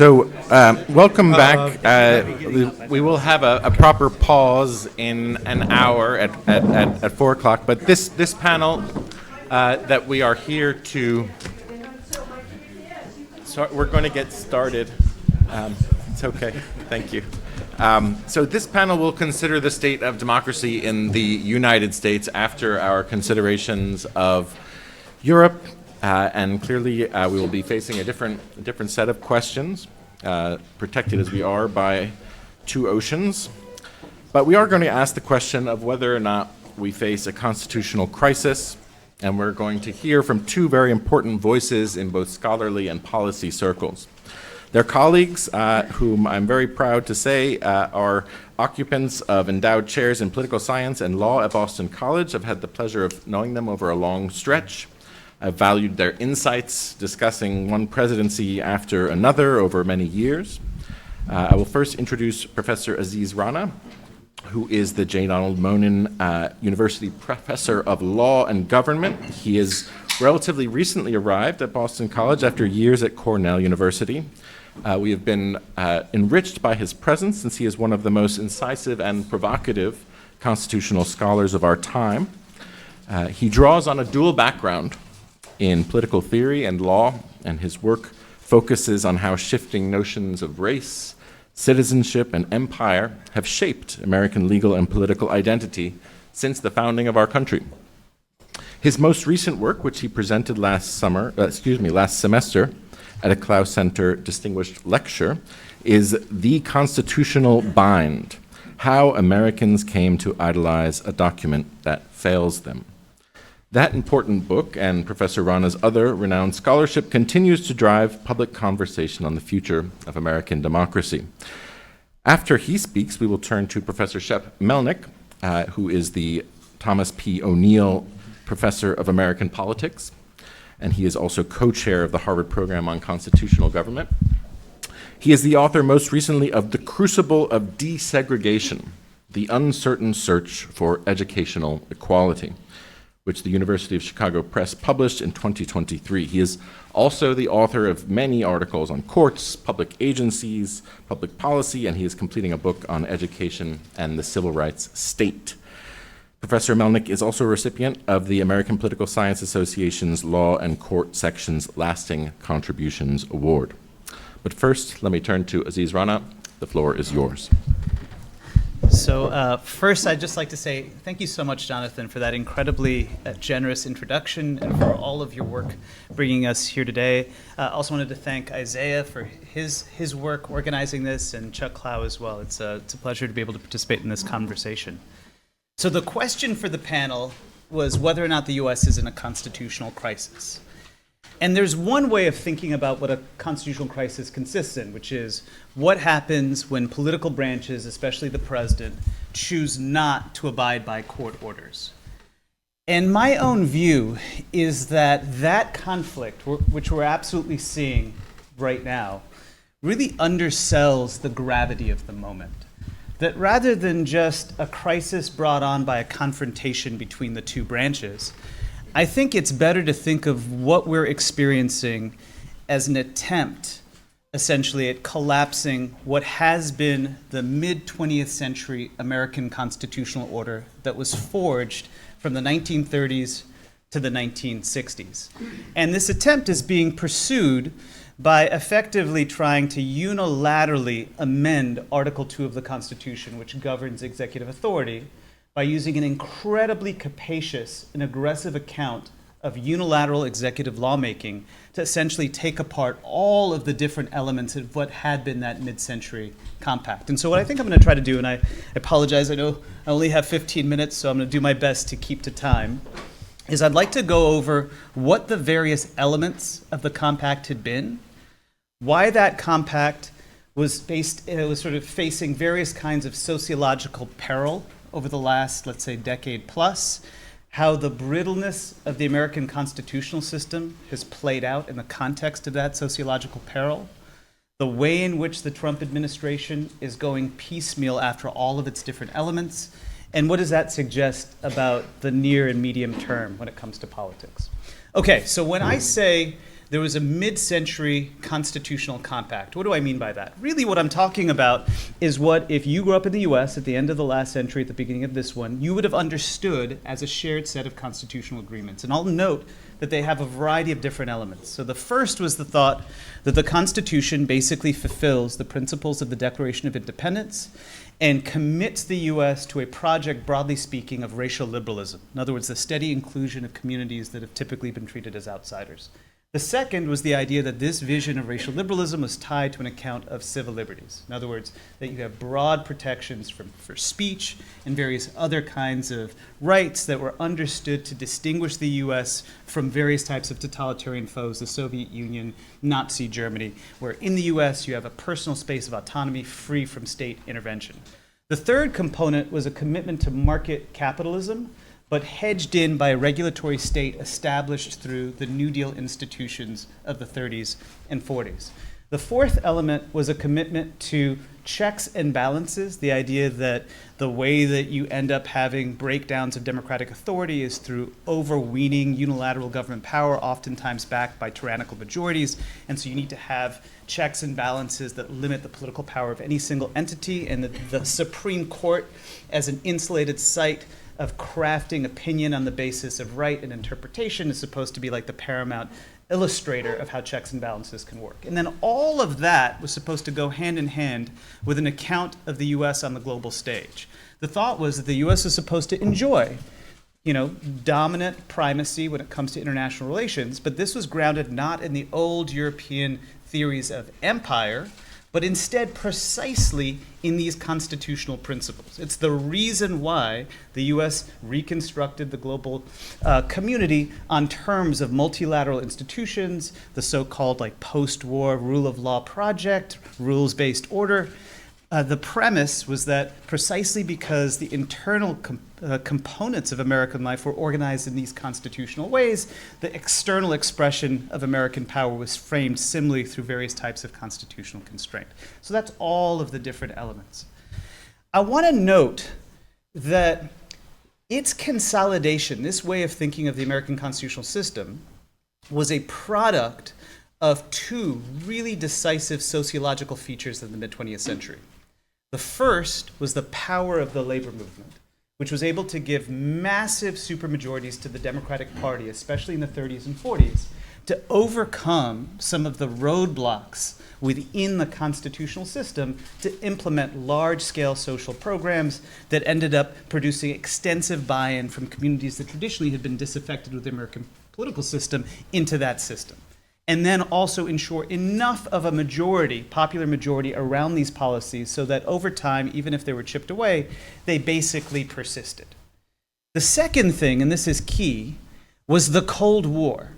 Welcome back. We will have a proper pause in an hour at 4 o'clock. But this panel that we are here to, we're going to get started. It's okay. Thank you. So this panel will consider the state of democracy in the United States after our considerations of Europe. And clearly, we will be facing a different set of questions, protected as we are by two oceans. But we are going to ask the question of whether or not we face a constitutional crisis, and we're going to hear from two very important voices in both scholarly and policy circles. Their colleagues, whom I'm very proud to say are occupants of endowed chairs in political science and law at Boston College. I've had the pleasure of knowing them over a long stretch. I've valued their insights, discussing one presidency after another over many years. I will first introduce Professor Aziz Rana, who is the J. Donald Monin University Professor of Law and Government. He is relatively recently arrived at Boston College after years at Cornell University. We have been enriched by his presence since he is one of the most incisive and provocative constitutional scholars of our time. He draws on a dual background in political theory and law, and his work focuses on how shifting notions of race, citizenship, and empire have shaped American legal and political identity since the founding of our country. His most recent work, which he presented last semester at a Clough Center distinguished lecture, is The Constitutional Bind: How Americans Came to Idolize a Document That Fails Them. That important book and Professor Rana's other renowned scholarship continues to drive public conversation on the future of American democracy. After he speaks, we will turn to Professor Shep Melnick, who is the Thomas P. O'Neill Professor of American Politics, and he is also co-chair of the Harvard Program on Constitutional Government. He is the author most recently of The Crucible of Desegregation: The Uncertain Search for Educational Equality, which the University of Chicago Press published in 2023. He is also the author of many articles on courts, public agencies, public policy, and he is completing a book on education and the civil rights state. Professor Melnick is also a recipient of the American Political Science Association's Law and Court Section's Lasting Contributions Award. But first, let me turn to Aziz Rana. The floor is yours. So first, I'd just like to say thank you so much, Jonathan, for that incredibly generous introduction and for all of your work bringing us here today. I also wanted to thank Isaiah for his work organizing this, and Chuck Clough as well. It's a pleasure to be able to participate in this conversation. So the question for the panel was whether or not the U.S. is in a constitutional crisis. And there's one way of thinking about what a constitutional crisis consists in, which is what happens when political branches, especially the president, choose not to abide by court orders. And my own view is that conflict, which we're absolutely seeing right now, really undersells the gravity of the moment. That rather than just a crisis brought on by a confrontation between the two branches, I think it's better to think of what we're experiencing as an attempt, essentially, at collapsing what has been the mid-20th century American constitutional order that was forged from the 1930s to the 1960s. And this attempt is being pursued by effectively trying to unilaterally amend Article 2 of the Constitution, which governs executive authority, by using an incredibly capacious and aggressive account of unilateral executive lawmaking to essentially take apart all of the different elements of what had been that mid-century compact. And so what I think I'm going to try to do, and I apologize, I know I only have 15 minutes, so I'm going to do my best to keep to time, is I'd like to go over what the various elements of the compact had been, why that compact was sort of facing various kinds of sociological peril over the last, let's say, decade plus, how the brittleness of the American constitutional system has played out in the context of that sociological peril, the way in which the Trump administration is going piecemeal after all of its different elements, and what does that suggest about the near and medium term when it comes to politics. Okay, so when I say there was a mid-century constitutional compact. What do I mean by that? Really what I'm talking about is what, if you grew up in the US at the end of the last century, at the beginning of this one, you would have understood as a shared set of constitutional agreements. And I'll note that they have a variety of different elements. So the first was the thought that the Constitution basically fulfills the principles of the Declaration of Independence and commits the U.S. to a project, broadly speaking, of racial liberalism. In other words, the steady inclusion of communities that have typically been treated as outsiders. The second was the idea that this vision of racial liberalism was tied to an account of civil liberties. In other words, that you have broad protections for speech and various other kinds of rights that were understood to distinguish the U.S. from various types of totalitarian foes, the Soviet Union, Nazi Germany, where in the U.S. you have a personal space of autonomy free from state intervention. The third component was a commitment to market capitalism, but hedged in by a regulatory state established through the New Deal institutions of the 30s and 40s. The fourth element was a commitment to checks and balances, the idea that the way that you end up having breakdowns of democratic authority is through overweening unilateral government power, oftentimes backed by tyrannical majorities, and so you need to have checks and balances that limit the political power of any single entity, and the Supreme Court as an insulated site of crafting opinion on the basis of right and interpretation is supposed to be like the paramount illustrator of how checks and balances can work. And then all of that was supposed to go hand in hand with an account of the U.S. on the global stage. The thought was that the U.S. is supposed to enjoy, dominant primacy when it comes to international relations, but this was grounded not in the old European theories of empire, but instead precisely in these constitutional principles. It's the reason why the U.S. reconstructed the global community on terms of multilateral institutions, the so-called post-war rule of law project, rules-based order. The premise was that precisely because the internal components of American life were organized in these constitutional ways, the external expression of American power was framed similarly through various types of constitutional constraint. So that's all of the different elements. I want to note that its consolidation, this way of thinking of the American constitutional system, was a product of two really decisive sociological features in the mid-20th century. The first was the power of the labor movement, which was able to give massive supermajorities to the Democratic Party, especially in the 30s and 40s, to overcome some of the roadblocks within the constitutional system to implement large-scale social programs that ended up producing extensive buy-in from communities that traditionally had been disaffected with the American political system into that system. And then also ensure enough of a majority, popular majority, around these policies so that over time, even if they were chipped away, they basically persisted. The second thing, and this is key, was the Cold War.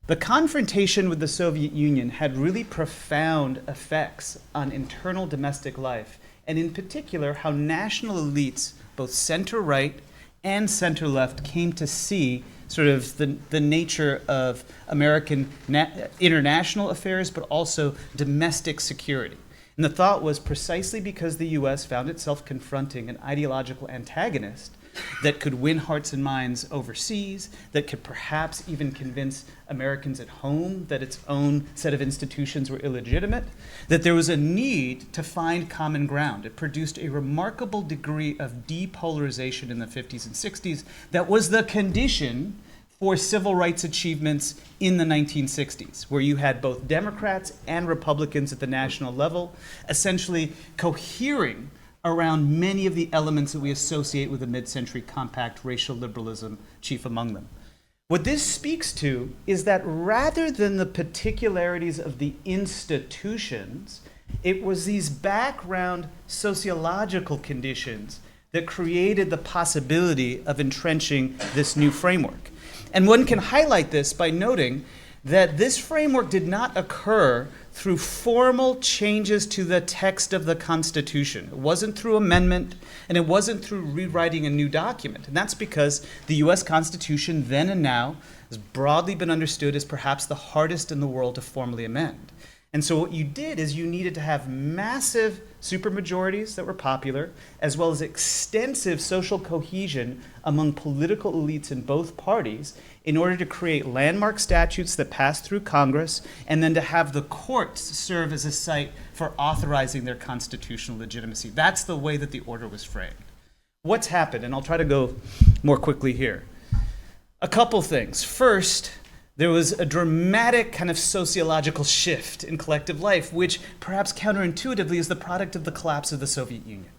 The confrontation with the Soviet Union had really profound effects on internal domestic life, and in particular, how national elites, both center-right and center-left, came to see sort of the nature of American international affairs, but also domestic security. And the thought was precisely because the U.S. found itself confronting an ideological antagonist that could win hearts and minds overseas, that could perhaps even convince Americans at home that its own set of institutions were illegitimate, that there was a need to find common ground. It produced a remarkable degree of depolarization in the 50s and 60s that was the condition for civil rights achievements in the 1960s, where you had both Democrats and Republicans at the national level essentially cohering around many of the elements that we associate with the mid-century compact, racial liberalism chief among them. What this speaks to is that rather than the particularities of the institutions, it was these background sociological conditions that created the possibility of entrenching this new framework. And one can highlight this by noting that this framework did not occur through formal changes to the text of the Constitution. It wasn't through amendment, and it wasn't through rewriting a new document. And that's because the U.S. Constitution then and now has broadly been understood as perhaps the hardest in the world to formally amend. And so what you did is you needed to have massive supermajorities that were popular, as well as extensive social cohesion among political elites in both parties in order to create landmark statutes that passed through Congress, and then to have the courts serve as a site for authorizing their constitutional legitimacy. That's the way that the order was framed. What's happened? And I'll try to go more quickly here. A couple things. First, there was a dramatic kind of sociological shift in collective life, which perhaps counterintuitively is the product of the collapse of the Soviet Union.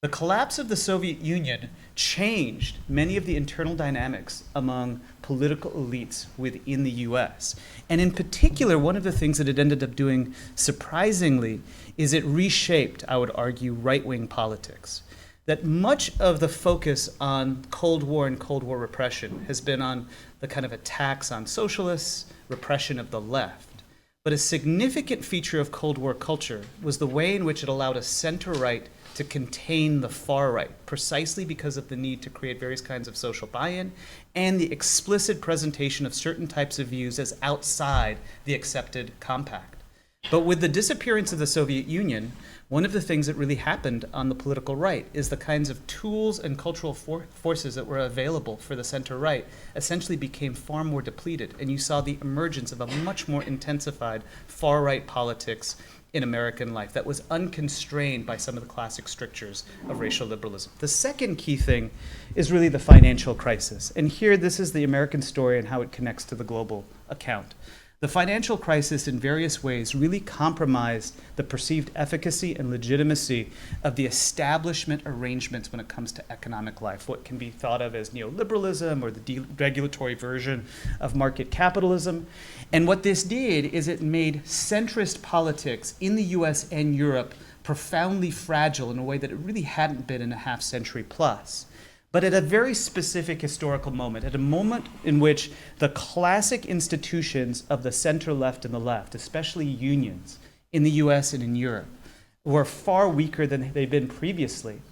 The collapse of the Soviet Union changed many of the internal dynamics among political elites within the US. And in particular, one of the things that it ended up doing surprisingly is it reshaped, I would argue, right-wing politics. That much of the focus on Cold War and Cold War repression has been on the kind of attacks on socialists, repression of the left. But a significant feature of Cold War culture was the way in which it allowed a center-right to contain the far-right, precisely because of the need to create various kinds of social buy-in and the explicit presentation of certain types of views as outside the accepted compact. But with the disappearance of the Soviet Union, one of the things that really happened on the political right is the kinds of tools and cultural forces that were available for the center-right essentially became far more depleted, and you saw the emergence of a much more intensified far-right politics in American life that was unconstrained by some of the classic strictures of racial liberalism. The second key thing is really the financial crisis. And here, this is the American story and how it connects to the global account. The financial crisis in various ways really compromised the perceived efficacy and legitimacy of the establishment arrangements when it comes to economic life, what can be thought of as neoliberalism or the deregulatory version of market capitalism. And what this did is it made centrist politics in the US and Europe profoundly fragile in a way that it really hadn't been in a half century plus. But at a very specific historical moment, at a moment in which the classic institutions of the center left and the left, especially unions in the US and in Europe, were far weaker than they'd been previously.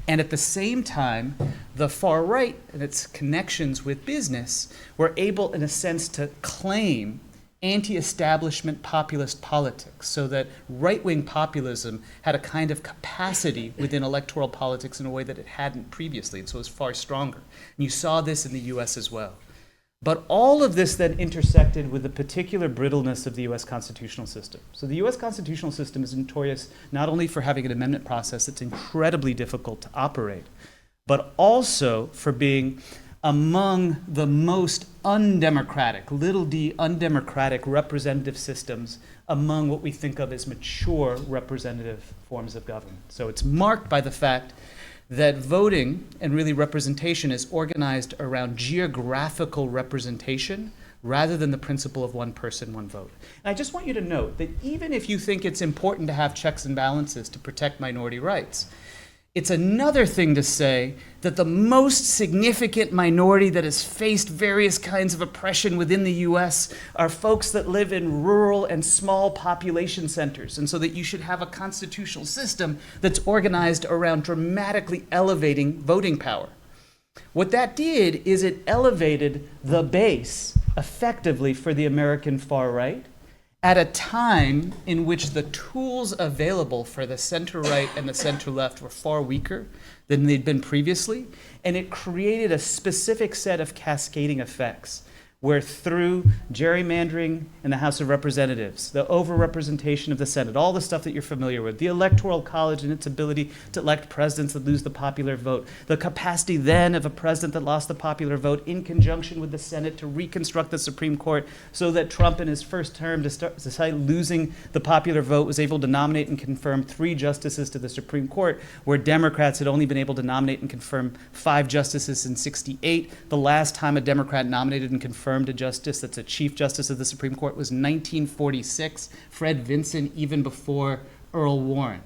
And at the same time, the far right and its connections with business were able, in a sense, to claim anti-establishment populist politics, so that right-wing populism had a kind of capacity within electoral politics in a way that it hadn't previously, and so it was far stronger. And you saw this in the US as well. But all of this then intersected with the particular brittleness of the US constitutional system. So the US constitutional system is notorious not only for having an amendment process that's incredibly difficult to operate, but also for being among the most undemocratic, little d, undemocratic representative systems among what we think of as mature representative forms of government. So it's marked by the fact that voting and really representation is organized around geographical representation rather than the principle of one person, one vote. And I just want you to note that even if you think it's important to have checks and balances to protect minority rights, it's another thing to say that the most significant minority that has faced various kinds of oppression within the US are folks that live in rural and small population centers, and so that you should have a constitutional system that's organized around dramatically elevating voting power. What that did is it elevated the base effectively for the American far right at a time in which the tools available for the center-right and the center-left were far weaker than they'd been previously, and it created a specific set of cascading effects where through gerrymandering in the House of Representatives, the overrepresentation of the Senate, all the stuff that you're familiar with, the Electoral College and its ability to elect presidents that lose the popular vote, the capacity then of a president that lost the popular vote in conjunction with the Senate to reconstruct the Supreme Court so that Trump in his first term, despite losing the popular vote, was able to nominate and confirm 3 justices to the Supreme Court, where Democrats had only been able to nominate and confirm 5 justices in '68. The last time a Democrat nominated and confirmed a justice that's a Chief Justice of the Supreme Court was 1946, Fred Vinson, even before Earl Warren.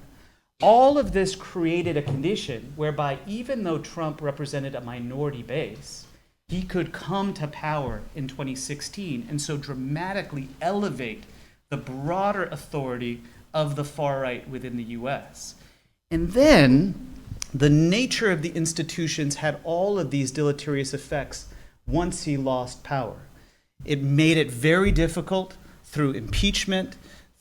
All of this created a condition whereby even though Trump represented a minority base, he could come to power in 2016 and so dramatically elevate the broader authority of the far right within the US. And then the nature of the institutions had all of these deleterious effects once he lost power. It made it very difficult through impeachment,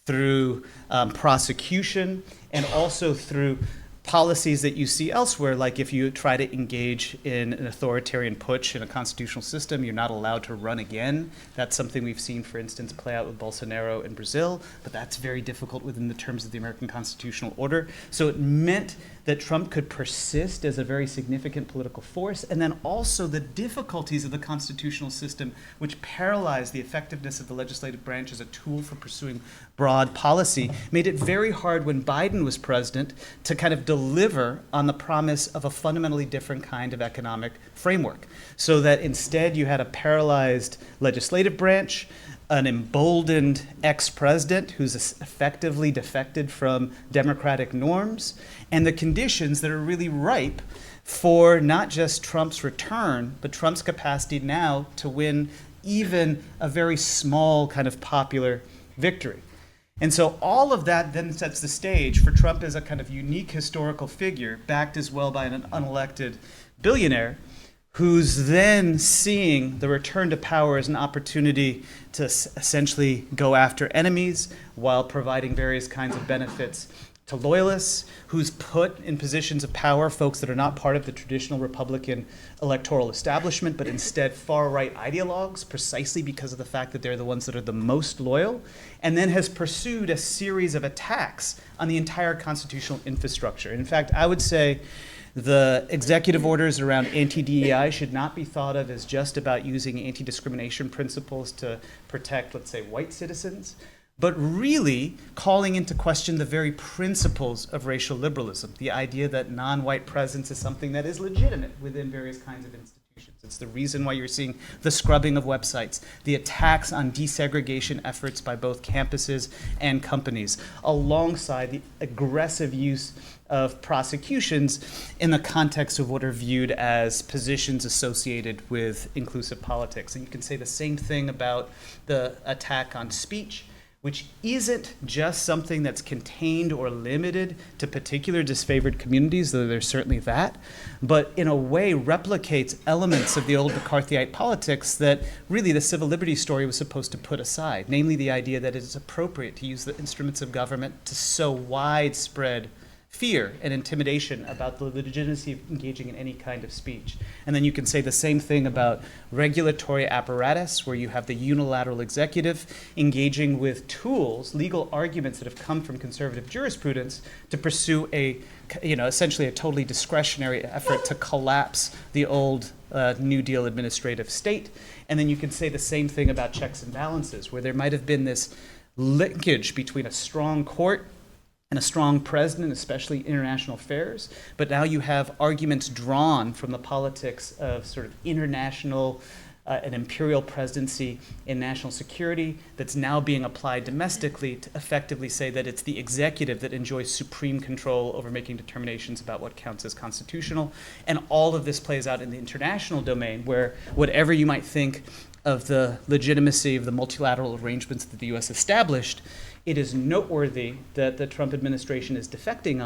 through prosecution, and also through policies that you see elsewhere, like if you try to engage in an authoritarian putsch in a constitutional system, you're not allowed to run again. That's something we've seen, for instance, play out with Bolsonaro in Brazil, but that's very difficult within the terms of the American constitutional order. So it meant that Trump could persist as a very significant political force, and then also the difficulties of the constitutional system, which paralyzed the effectiveness of the legislative branch as a tool for pursuing broad policy, made it very hard when Biden was president to kind of deliver on the promise of a fundamentally different kind of economic framework. So that instead you had a paralyzed legislative branch, an emboldened ex-president who's effectively defected from democratic norms, and the conditions that are really ripe for not just Trump's return, but Trump's capacity now to win even a very small kind of popular victory. And so all of that then sets the stage for Trump as a kind of unique historical figure, backed as well by an unelected billionaire, who's then seeing the return to power as an opportunity to essentially go after enemies while providing various kinds of benefits to loyalists, who's put in positions of power folks that are not part of the traditional Republican electoral establishment, but instead far-right ideologues, precisely because of the fact that they're the ones that are the most loyal, and then has pursued a series of attacks on the entire constitutional infrastructure. In fact, I would say the executive orders around anti-DEI should not be thought of as just about using anti-discrimination principles to protect, let's say, white citizens, but really calling into question the very principles of racial liberalism, the idea that non-white presence is something that is legitimate within various kinds of institutions. It's the reason why you're seeing the scrubbing of websites, the attacks on desegregation efforts by both campuses and companies, alongside the aggressive use of prosecutions in the context of what are viewed as positions associated with inclusive politics. And you can say the same thing about the attack on speech, which isn't just something that's contained or limited to particular disfavored communities, though there's certainly that, but in a way replicates elements of the old McCarthyite politics that really the civil liberties story was supposed to put aside, namely the idea that it is appropriate to use the instruments of government to sow widespread fear and intimidation about the legitimacy of engaging in any kind of speech. And then you can say the same thing about regulatory apparatus, where you have the unilateral executive engaging with tools, legal arguments that have come from conservative jurisprudence to pursue essentially a totally discretionary effort to collapse the old New Deal administrative state. And then you can say the same thing about checks and balances, where there might have been this linkage between a strong court and a strong president, especially international affairs. But now you have arguments drawn from the politics of sort of international an imperial presidency in national security that's now being applied domestically to effectively say that it's the executive that enjoys supreme control over making determinations about what counts as constitutional. And all of this plays out in the international domain, where whatever you might think of the legitimacy of the multilateral arrangements that the U.S. established, it is noteworthy that the Trump administration is defecting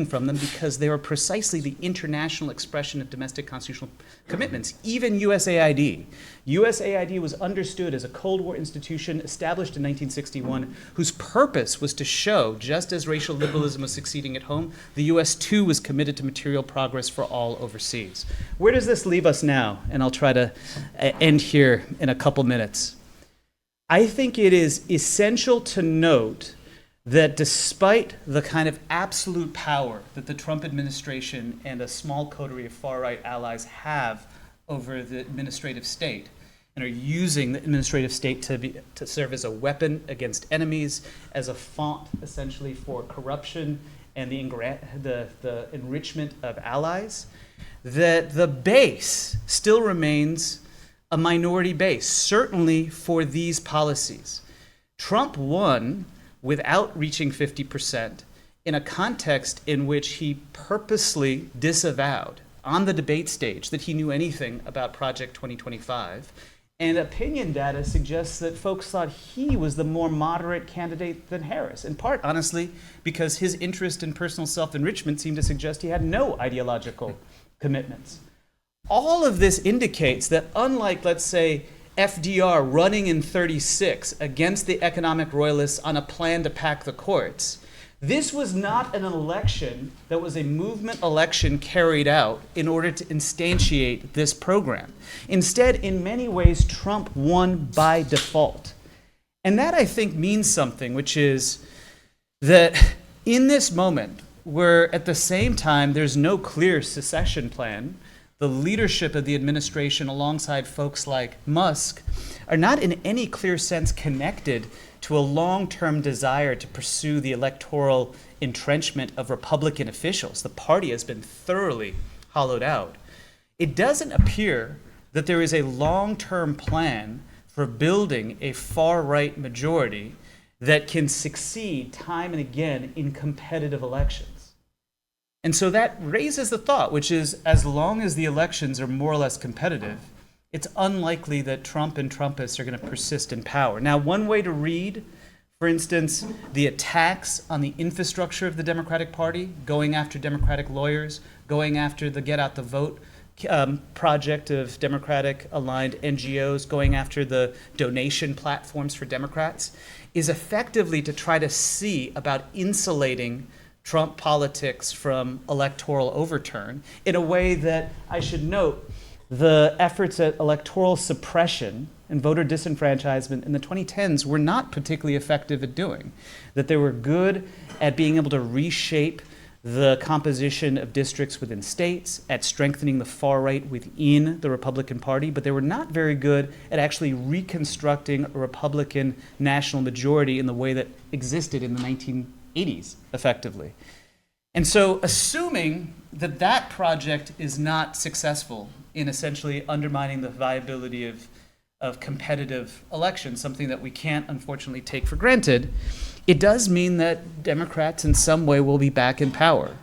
from them, because they are precisely the international expression of domestic constitutional commitments. Even USAID. USAID was understood as a Cold War institution established in 1961, whose purpose was to show, just as racial liberalism was succeeding at home, the U.S. too was committed to material progress for all overseas. Where does this leave us now? And I'll try to end here in a couple minutes. I think it is essential to note that despite the kind of absolute power that the Trump administration and a small coterie of far-right allies have over the administrative state, and are using the administrative state to serve as a weapon against enemies, as a font essentially for corruption and the enrichment of allies, that the base still remains a minority base, certainly for these policies. Trump won without reaching 50% in a context in which he purposely disavowed on the debate stage that he knew anything about Project 2025. And opinion data suggests that folks thought he was the more moderate candidate than Harris, in part, honestly, because his interest in personal self-enrichment seemed to suggest he had no ideological commitments. All of this indicates that, unlike, let's say, FDR running in 36 against the economic royalists on a plan to pack the courts. This was not an election that was a movement election carried out in order to instantiate this program. Instead, in many ways, Trump won by default. And that, I think, means something, which is that in this moment, where at the same time there's no clear secession plan, the leadership of the administration alongside folks like Musk are not in any clear sense connected to a long-term desire to pursue the electoral entrenchment of Republican officials. The party has been thoroughly hollowed out. It doesn't appear that there is a long-term plan for building a far-right majority that can succeed time and again in competitive elections. And so that raises the thought, which is, as long as the elections are more or less competitive, it's unlikely that Trump and Trumpists are going to persist in power. Now, one way to read, for instance, the attacks on the infrastructure of the Democratic Party, going after Democratic lawyers, going after the Get Out the Vote project of Democratic-aligned NGOs, going after the donation platforms for Democrats, is effectively to try to see about insulating Trump politics from electoral overturn in a way that, I should note, the efforts at electoral suppression and voter disenfranchisement in the 2010s were not particularly effective at doing. That they were good at being able to reshape the composition of districts within states, at strengthening the far right within the Republican Party, but they were not very good at actually reconstructing a Republican national majority in the way that existed in the 1980s, effectively. And so assuming that that project is not successful in essentially undermining the viability of competitive elections, something that we can't unfortunately take for granted, it does mean that Democrats in some way will be back in power.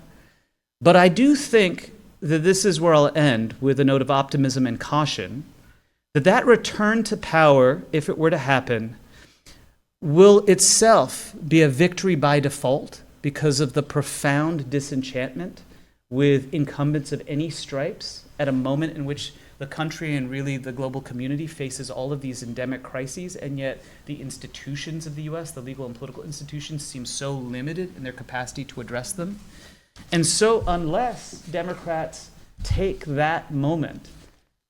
But I do think that this is where I'll end with a note of optimism and caution, that return to power, if it were to happen, will itself be a victory by default because of the profound disenchantment with incumbents of any stripes at a moment in which the country and really the global community faces all of these endemic crises, and yet the institutions of the US, the legal and political institutions, seem so limited in their capacity to address them. And so unless Democrats take that moment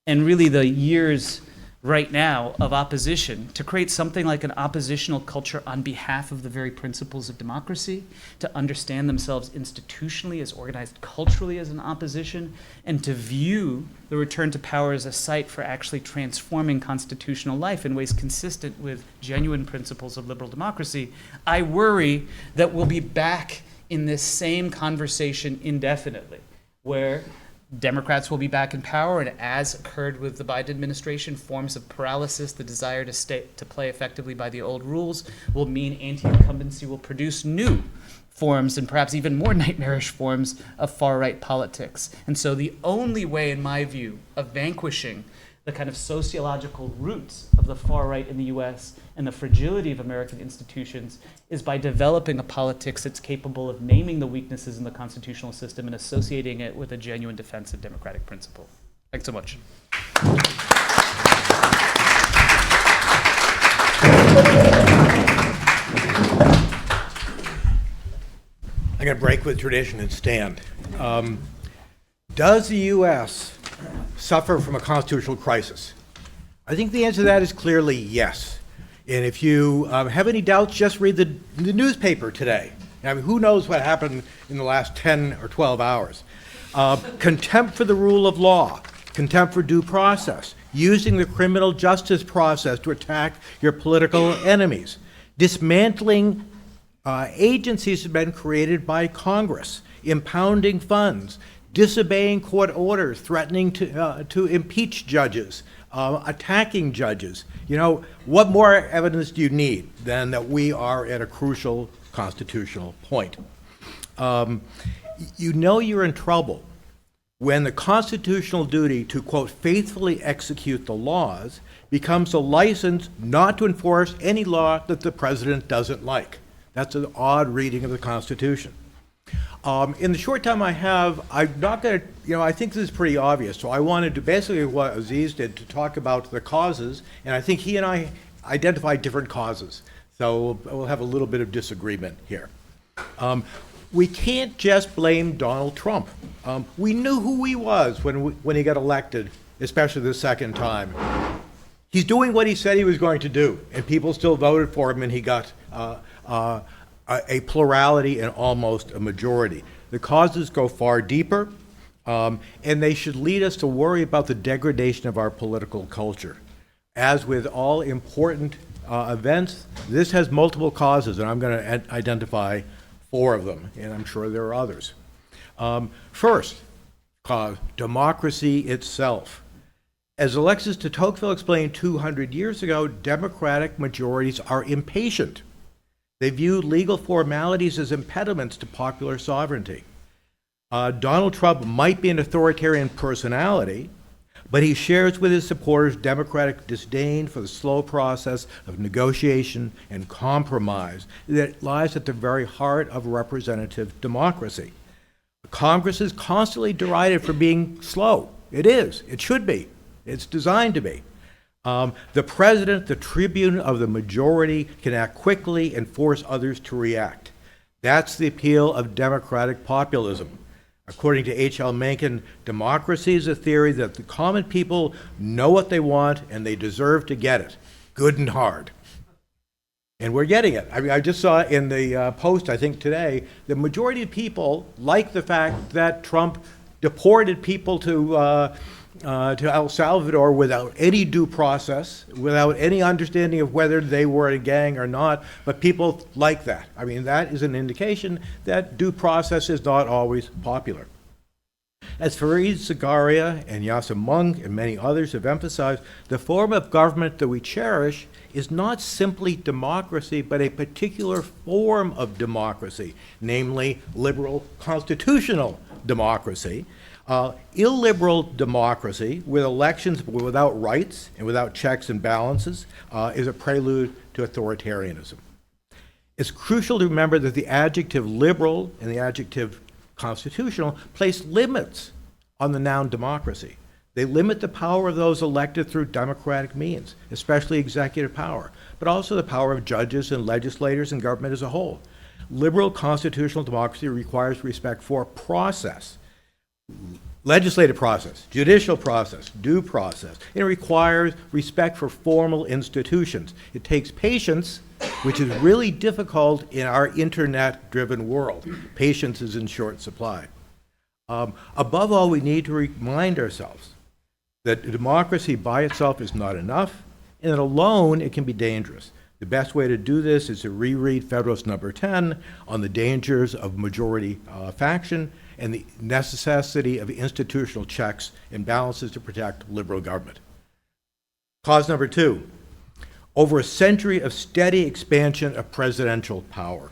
and really the years right now of opposition to create something like an oppositional culture on behalf of the very principles of democracy, to understand themselves institutionally as organized culturally as an opposition, and to view the return to power as a site for actually transforming constitutional life in ways consistent with genuine principles of liberal democracy, I worry that we'll be back in this same conversation indefinitely, where Democrats will be back in power, and as occurred with the Biden administration, forms of paralysis, the desire to play effectively by the old rules, will mean anti-incumbency will produce new forms and perhaps even more nightmarish forms of far-right politics. And so the only way, in my view, of vanquishing the kind of sociological roots of the far right in the US and the fragility of American institutions is by developing a politics that's capable of naming the weaknesses in the constitutional system and associating it with a genuine defense of democratic principle. Thanks so much. I'm going to break with tradition and stand. Does the U.S. suffer from a constitutional crisis? I think the answer to that is clearly yes. And if you have any doubts, just read the newspaper today. I mean, who knows what happened in the last 10 or 12 hours. Contempt for the rule of law, contempt for due process, using the criminal justice process to attack your political enemies, dismantling agencies that have been created by Congress, impounding funds, disobeying court orders, threatening to impeach judges, attacking judges. You know, what more evidence do you need than that we are at a crucial constitutional point? You know you're in trouble when the constitutional duty to, quote, faithfully execute the laws becomes a license not to enforce any law that the president doesn't like. That's an odd reading of the Constitution. In the short time I have, I'm not going to, I think this is pretty obvious. So I wanted to basically what Aziz did to talk about the causes, and I think he and I identified different causes. So we'll have a little bit of disagreement here. We can't just blame Donald Trump. We knew who he was when he got elected, especially the second time. He's doing what he said he was going to do, and people still voted for him, and he got a plurality and almost a majority. The causes go far deeper, and they should lead us to worry about the degradation of our political culture. As with all important events, this has multiple causes, and I'm going to identify 4 of them, and I'm sure there are others. First, democracy itself. As Alexis de Tocqueville explained 200 years ago, democratic majorities are impatient. They view legal formalities as impediments to popular sovereignty. Donald Trump might be an authoritarian personality, but he shares with his supporters democratic disdain for the slow process of negotiation and compromise that lies at the very heart of representative democracy. Congress is constantly derided for being slow. It is. It should be. It's designed to be. The president, the tribune of the majority, can act quickly and force others to react. That's the appeal of democratic populism. According to H.L. Mencken, democracy is a theory that the common people know what they want and they deserve to get it, good and hard. And we're getting it. I mean, I just saw in the Post, I think today, the majority of people like the fact that Trump deported people to El Salvador without any due process, without any understanding of whether they were a gang or not, but people like that. I mean, that is an indication that due process is not always popular. As Fareed Zakaria and Yasser Mung and many others have emphasized, the form of government that we cherish is not simply democracy, but a particular form of democracy, namely liberal constitutional democracy. Illiberal democracy, with elections without rights and without checks and balances, is a prelude to authoritarianism. It's crucial to remember that the adjective liberal and the adjective constitutional place limits on the noun democracy. They limit the power of those elected through democratic means, especially executive power, but also the power of judges and legislators and government as a whole. Liberal constitutional democracy requires respect for process. Legislative process, judicial process, due process. It requires respect for formal institutions. It takes patience, which is really difficult in our internet-driven world. Patience is in short supply. Above all, we need to remind ourselves that democracy by itself is not enough, and that alone it can be dangerous. The best way to do this is to reread Federalist Number 10 on the dangers of majority faction and the necessity of institutional checks and balances to protect liberal government. Cause number 2, over a century of steady expansion of presidential power.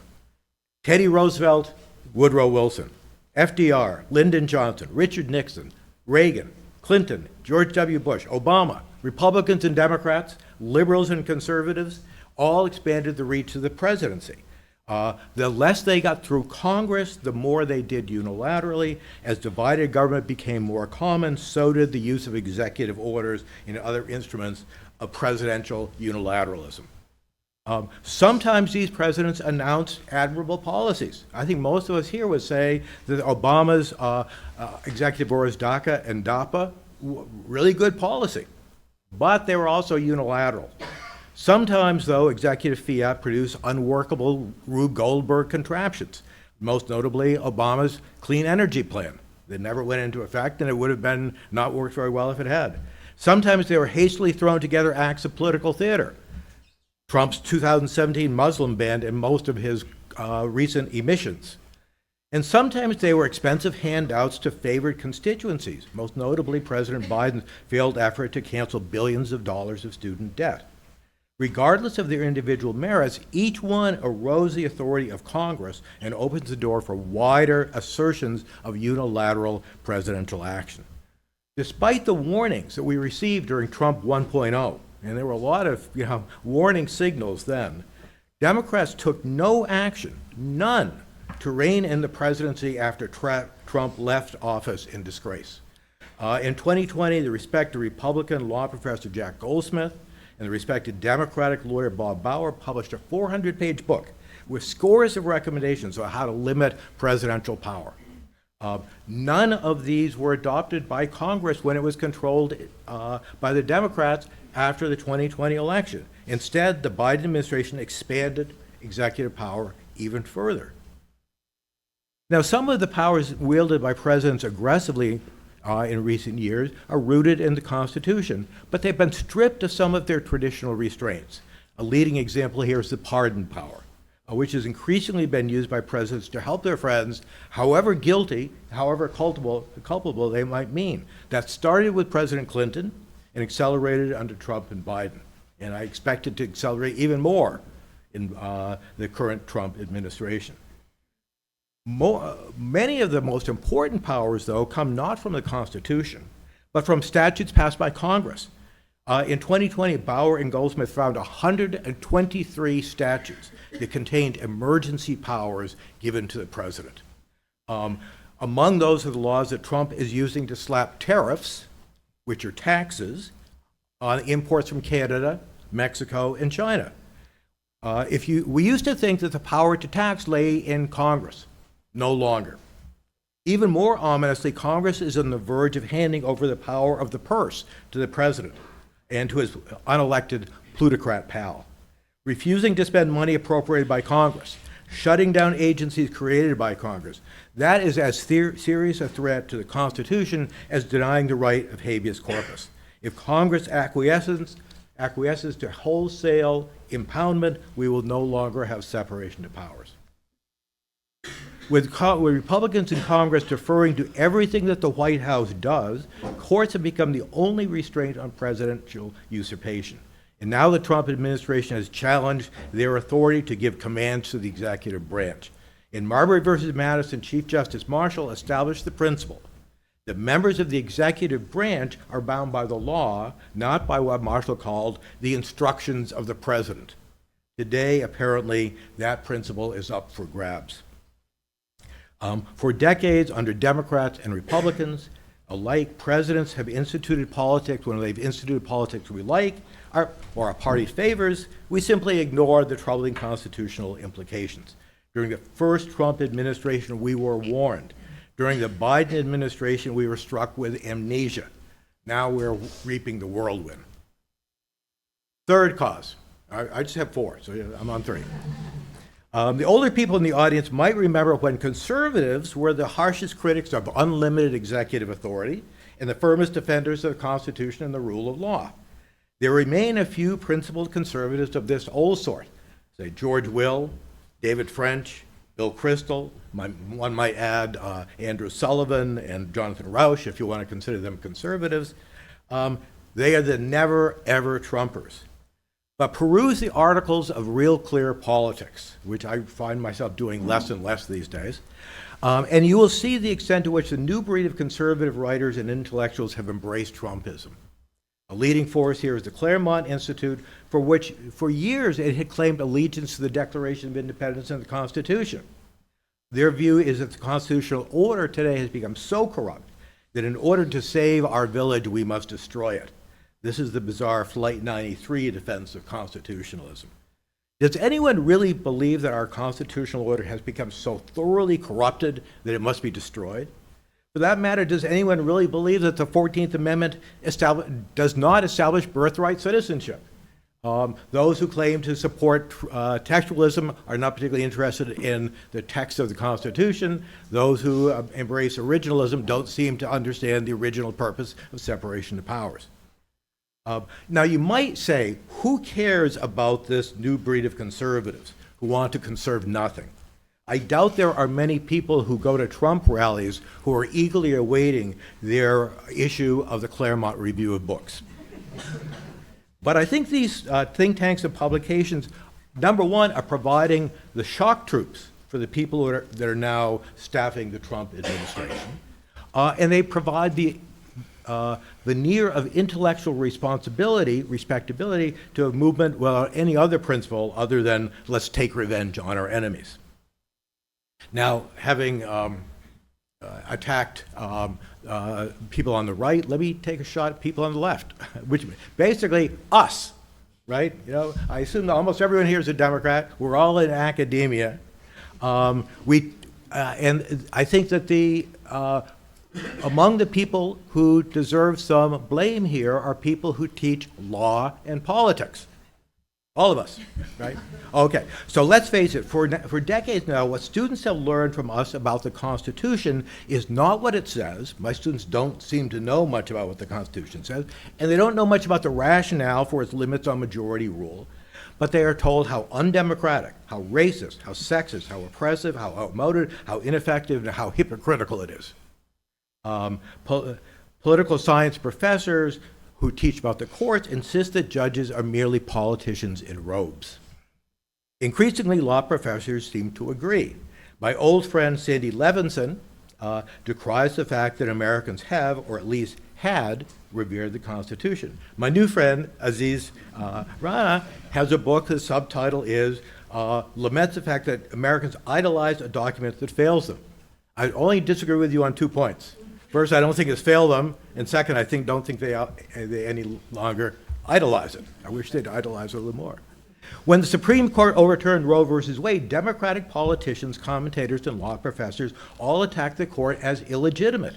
Teddy Roosevelt, Woodrow Wilson, FDR, Lyndon Johnson, Richard Nixon, Reagan, Clinton, George W. Bush, Obama, Republicans and Democrats, liberals and conservatives, all expanded the reach of the presidency. The less they got through Congress, the more they did unilaterally. As divided government became more common, so did the use of executive orders and other instruments of presidential unilateralism. Sometimes these presidents announced admirable policies. I think most of us here would say that Obama's executive orders, DACA and DAPA, really good policy, but they were also unilateral. Sometimes, though, executive fiat produced unworkable Rube Goldberg contraptions, most notably Obama's clean energy plan that never went into effect, and it would have been not worked very well if it had. Sometimes they were hastily thrown together acts of political theater. Trump's 2017 Muslim ban and most of his recent emissions. And sometimes they were expensive handouts to favored constituencies, most notably President Biden's failed effort to cancel billions of dollars of student debt. Regardless of their individual merits, each one erodes the authority of Congress and opens the door for wider assertions of unilateral presidential action. Despite the warnings that we received during Trump 1.0, and there were a lot of warning signals then, Democrats took no action, none, to rein in the presidency after Trump left office in disgrace. In 2020, the respected Republican law professor Jack Goldsmith and the respected Democratic lawyer Bob Bauer published a 400-page book with scores of recommendations on how to limit presidential power. None of these were adopted by Congress when it was controlled by the Democrats after the 2020 election. Instead, the Biden administration expanded executive power even further. Now, some of the powers wielded by presidents aggressively in recent years are rooted in the Constitution, but they've been stripped of some of their traditional restraints. A leading example here is the pardon power, which has increasingly been used by presidents to help their friends, however guilty, however culpable they might mean. That started with President Clinton and accelerated under Trump and Biden. And I expect it to accelerate even more in the current Trump administration. Many of the most important powers, though, come not from the Constitution, but from statutes passed by Congress. In 2020, Bauer and Goldsmith found 123 statutes that contained emergency powers given to the president. Among those are the laws that Trump is using to slap tariffs, which are taxes, on imports from Canada, Mexico, and China. We used to think that the power to tax lay in Congress. No longer. Even more ominously, Congress is on the verge of handing over the power of the purse to the president and to his unelected plutocrat pal. Refusing to spend money appropriated by Congress, shutting down agencies created by Congress, that is as serious a threat to the Constitution as denying the right of habeas corpus. If Congress acquiesces to wholesale impoundment, we will no longer have separation of powers. With Republicans in Congress deferring to everything that the White House does, courts have become the only restraint on presidential usurpation. And now the Trump administration has challenged their authority to give commands to the executive branch. In Marbury versus Madison, Chief Justice Marshall established the principle that members of the executive branch are bound by the law, not by what Marshall called the instructions of the president. Today, apparently, that principle is up for grabs. For decades, under Democrats and Republicans alike, presidents have instituted politics. When they've instituted politics we like or a party favors, we simply ignore the troubling constitutional implications. During the first Trump administration, we were warned. During the Biden administration, we were struck with amnesia. Now we're reaping the whirlwind. Third cause. I just have four, so I'm on three. The older people in the audience might remember when conservatives were the harshest critics of unlimited executive authority and the firmest defenders of the Constitution and the rule of law. There remain a few principled conservatives of this old sort, say George Will, David French, Bill Kristol, one might add Andrew Sullivan and Jonathan Rauch, if you want to consider them conservatives. They are the never, ever Trumpers. But peruse the articles of Real Clear Politics, which I find myself doing less and less these days, and you will see the extent to which the new breed of conservative writers and intellectuals have embraced Trumpism. A leading force here is the Claremont Institute, for which for years it had claimed allegiance to the Declaration of Independence and the Constitution. Their view is that the constitutional order today has become so corrupt that in order to save our village, we must destroy it. This is the bizarre Flight 93 defense of constitutionalism. Does anyone really believe that our constitutional order has become so thoroughly corrupted that it must be destroyed? For that matter, does anyone really believe that the 14th Amendment does not establish birthright citizenship? Those who claim to support textualism are not particularly interested in the text of the Constitution. Those who embrace originalism don't seem to understand the original purpose of separation of powers. Now, you might say, who cares about this new breed of conservatives who want to conserve nothing? I doubt there are many people who go to Trump rallies who are eagerly awaiting their issue of the Claremont Review of Books. But I think these think tanks and publications, number one, are providing the shock troops for the people that are now staffing the Trump administration. And they provide the veneer of intellectual respectability to a movement without any other principle other than let's take revenge on our enemies. Now, having attacked people on the right, let me take a shot at people on the left, which basically us, right? You know, I assume that almost everyone here is a Democrat. We're all in academia. And I think that among the people who deserve some blame here are people who teach law and politics. All of us, right? Okay, so let's face it, for decades now, what students have learned from us about the Constitution is not what it says. My students don't seem to know much about what the Constitution says, and they don't know much about the rationale for its limits on majority rule, but they are told how undemocratic, how racist, how sexist, how oppressive, how outmoded, how ineffective, and how hypocritical it is. Political science professors who teach about the courts insist that judges are merely politicians in robes. Increasingly, law professors seem to agree. My old friend Sandy Levinson decries the fact that Americans have, or at least had, revered the Constitution. My new friend, Aziz Rana, has a book, the subtitle is laments the fact that Americans idolize a document that fails them. I only disagree with you on 2 points. First, I don't think it's failed them, and second, I don't think they any longer idolize it. I wish they'd idolize it a little more. When the Supreme Court overturned Roe versus Wade, Democratic politicians, commentators, and law professors all attacked the court as illegitimate.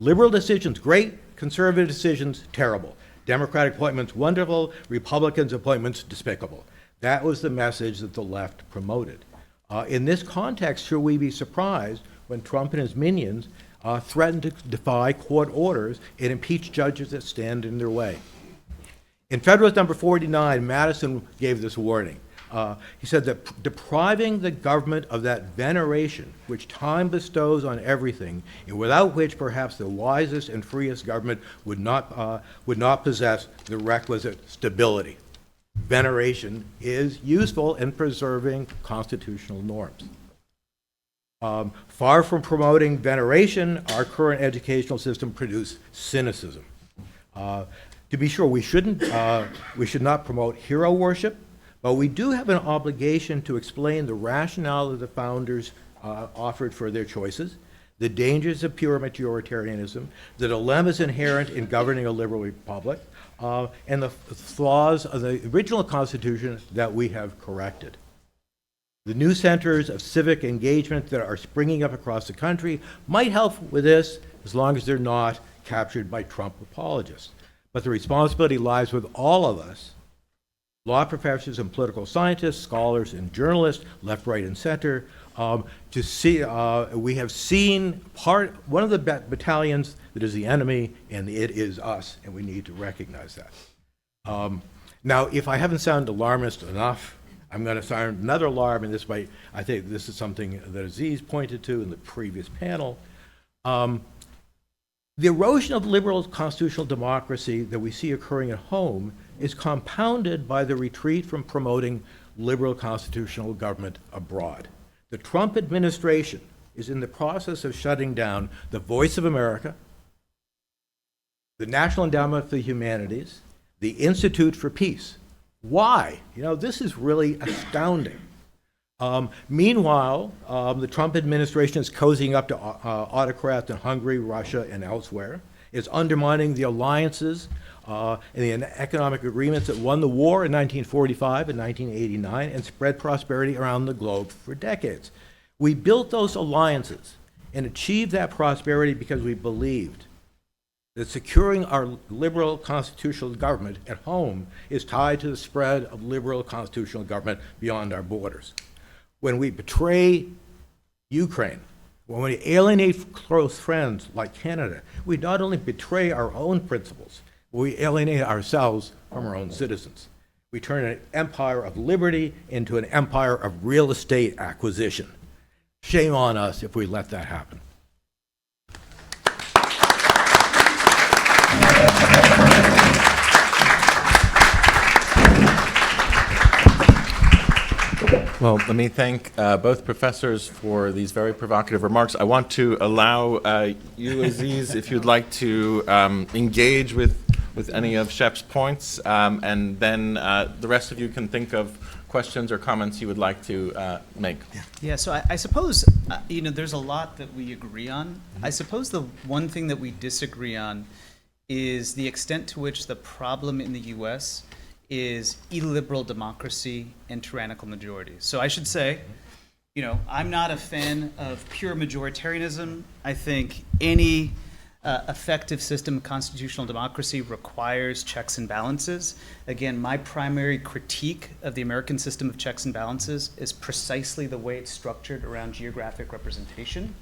Liberal decisions, great. Conservative decisions, terrible. Democratic appointments, wonderful. Republicans' appointments, despicable. That was the message that the left promoted. In this context, should we be surprised when Trump and his minions threatened to defy court orders and impeach judges that stand in their way? In Federalist Number 49, Madison gave this warning. He said that depriving the government of that veneration which time bestows on everything, and without which perhaps the wisest and freest government would not possess the requisite stability. Veneration is useful in preserving constitutional norms. Far from promoting veneration, our current educational system produces cynicism. To be sure, we should not promote hero worship, but we do have an obligation to explain the rationale that the founders offered for their choices, the dangers of pure majoritarianism, the dilemmas inherent in governing a liberal republic, and the flaws of the original Constitution that we have corrected. The new centers of civic engagement that are springing up across the country might help with this as long as they're not captured by Trump apologists. But the responsibility lies with all of us, law professors and political scientists, scholars and journalists, left, right, and center, to see, we have seen one of the battalions that is the enemy, and it is us, and we need to recognize that. Now, if I haven't sounded alarmist enough, I'm going to sound another alarm, and I think this is something that Aziz pointed to in the previous panel. The erosion of liberal constitutional democracy that we see occurring at home is compounded by the retreat from promoting liberal constitutional government abroad. The Trump administration is in the process of shutting down the Voice of America, the National Endowment for the Humanities, the Institute for Peace. Why? You know, this is really astounding. Meanwhile, the Trump administration is cozying up to autocrats in Hungary, Russia, and elsewhere. It's undermining the alliances and the economic agreements that won the war in 1945 and 1989 and spread prosperity around the globe for decades. We built those alliances and achieved that prosperity because we believed that securing our liberal constitutional government at home is tied to the spread of liberal constitutional government beyond our borders. When we betray Ukraine, when we alienate close friends like Canada, we not only betray our own principles, we alienate ourselves from our own citizens. We turn an empire of liberty into an empire of real estate acquisition. Shame on us if we let that happen. Well, let me thank both professors for these very provocative remarks. I want to allow you, Aziz, if you'd like to engage with with any of Shep's points, and then the rest of you can think of questions or comments you would like to make. Yeah, so I suppose, there's a lot that we agree on. I suppose the one thing that we disagree on is the extent to which the problem in the U.S. is illiberal democracy and tyrannical majorities. So I should say, I'm not a fan of pure majoritarianism. I think any effective system of constitutional democracy requires checks and balances. Again, my primary critique of the American system of checks and balances is precisely the way it's structured around geographic representation.